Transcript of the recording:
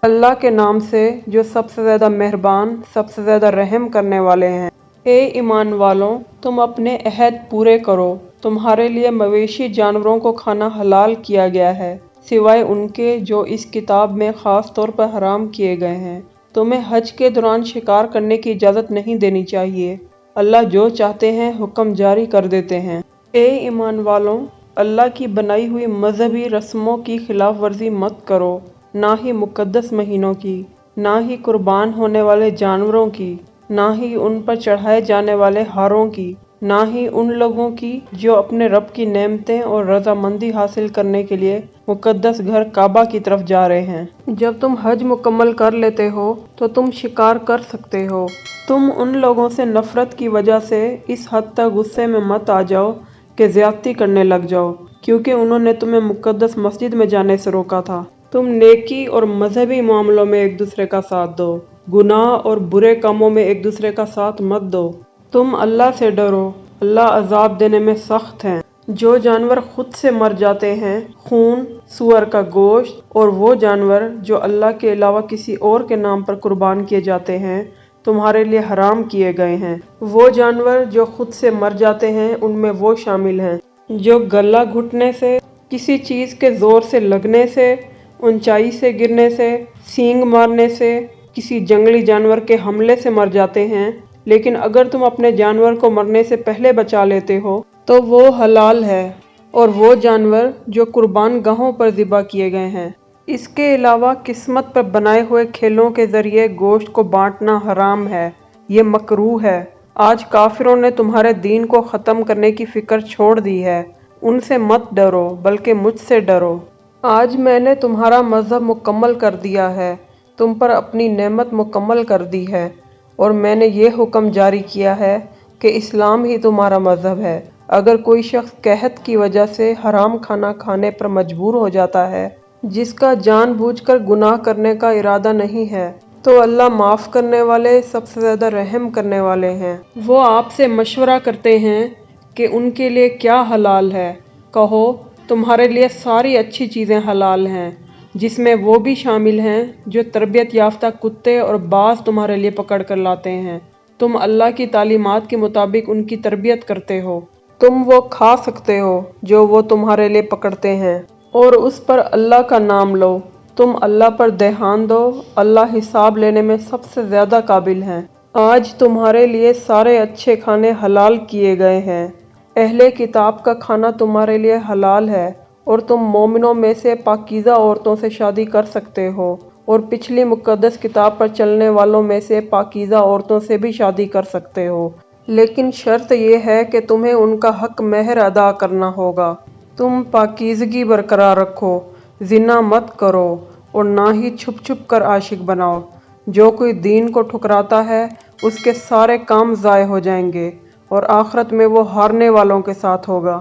اللہ کے نام سے جو سب سے زیادہ مہربان، سب سے زیادہ رحم کرنے والے ہیں۔ اے ایمان والوں، تم اپنے عہد پورے کرو۔ تمہارے لیے مویشی جانوروں کو کھانا حلال کیا گیا ہے، سوائے ان کے جو اس کتاب میں خاص طور پر حرام کیے گئے ہیں۔ تمہیں حج کے دوران شکار کرنے کی اجازت نہیں دینی چاہیے۔ اللہ جو چاہتے ہیں حکم جاری کر دیتے ہیں۔ اے ایمان والوں، اللہ کی بنائی ہوئی مذہبی رسموں کی خلاف ورزی مت کرو، نہ ہی مقدس مہینوں کی، نہ ہی قربان ہونے والے جانوروں کی، نہ ہی ان پر چڑھائے جانے والے ہاروں کی، نہ ہی ان لوگوں کی جو اپنے رب کی نعمتیں اور رضامندی حاصل کرنے کے لیے مقدس گھر کعبہ کی طرف جا رہے ہیں۔ جب تم حج مکمل کر لیتے ہو تو تم شکار کر سکتے ہو۔ تم ان لوگوں سے نفرت کی وجہ سے اس حد تک غصے میں مت آ جاؤ کہ زیادتی کرنے لگ جاؤ، کیونکہ انہوں نے تمہیں مقدس مسجد میں جانے سے روکا تھا۔ تم نیکی اور مذہبی معاملوں میں ایک دوسرے کا ساتھ دو، گناہ اور برے کاموں میں ایک دوسرے کا ساتھ مت دو۔ تم اللہ سے ڈرو، اللہ عذاب دینے میں سخت ہے۔ جو جانور خود سے مر جاتے ہیں، خون، سور کا گوشت اور وہ جانور جو اللہ کے علاوہ کسی اور کے نام پر قربان کیے جاتے ہیں، تمہارے لیے حرام کیے گئے ہیں۔ وہ جانور جو خود سے مر جاتے ہیں ان میں وہ شامل ہیں جو گلا گھٹنے سے، کسی چیز کے زور سے لگنے سے، اونچائی سے گرنے سے، سینگ مارنے سے، کسی جنگلی جانور کے حملے سے مر جاتے ہیں۔ لیکن اگر تم اپنے جانور کو مرنے سے پہلے بچا لیتے ہو تو وہ حلال ہے، اور وہ جانور جو قربان گاہوں پر ذبح کیے گئے ہیں۔ اس کے علاوہ قسمت پر بنائے ہوئے کھیلوں کے ذریعے گوشت کو بانٹنا حرام ہے، یہ مکروہ ہے۔ آج کافروں نے تمہارے دین کو ختم کرنے کی فکر چھوڑ دی ہے۔ ان سے مت ڈرو بلکہ مجھ سے ڈرو۔ آج میں نے تمہارا مذہب مکمل کر دیا ہے، تم پر اپنی نعمت مکمل کر دی ہے، اور میں نے یہ حکم جاری کیا ہے کہ اسلام ہی تمہارا مذہب ہے۔ اگر کوئی شخص قحط کی وجہ سے حرام کھانا کھانے پر مجبور ہو جاتا ہے، جس کا جان بوجھ کر گناہ کرنے کا ارادہ نہیں ہے، تو اللہ معاف کرنے والے، سب سے زیادہ رحم کرنے والے ہیں۔ وہ آپ سے مشورہ کرتے ہیں کہ ان کے لیے کیا حلال ہے۔ کہو، تمہارے لیے ساری اچھی چیزیں حلال ہیں، جس میں وہ بھی شامل ہیں جو تربیت یافتہ کتے اور باز تمہارے لیے پکڑ کر لاتے ہیں۔ تم اللہ کی تعلیمات کے مطابق ان کی تربیت کرتے ہو۔ تم وہ کھا سکتے ہو جو وہ تمہارے لیے پکڑتے ہیں، اور اس پر اللہ کا نام لو۔ تم اللہ پر دھیان دو، اللہ حساب لینے میں سب سے زیادہ قابل ہے۔ آج تمہارے لیے سارے اچھے کھانے حلال کیے گئے ہیں۔ اہل کتاب کا کھانا تمہارے لیے حلال ہے، اور تم مومنوں میں سے پاکیزہ عورتوں سے شادی کر سکتے ہو، اور پچھلی مقدس کتاب پر چلنے والوں میں سے پاکیزہ عورتوں سے بھی شادی کر سکتے ہو، لیکن شرط یہ ہے کہ تمہیں ان کا حق مہر ادا کرنا ہوگا۔ تم پاکیزگی برقرار رکھو، زنا مت کرو، اور نہ ہی چھپ چھپ کر عاشق بناؤ۔ جو کوئی دین کو ٹھکراتا ہے اس کے سارے کام ضائع ہو جائیں گے، اور آخرت میں وہ ہارنے والوں کے ساتھ ہوگا۔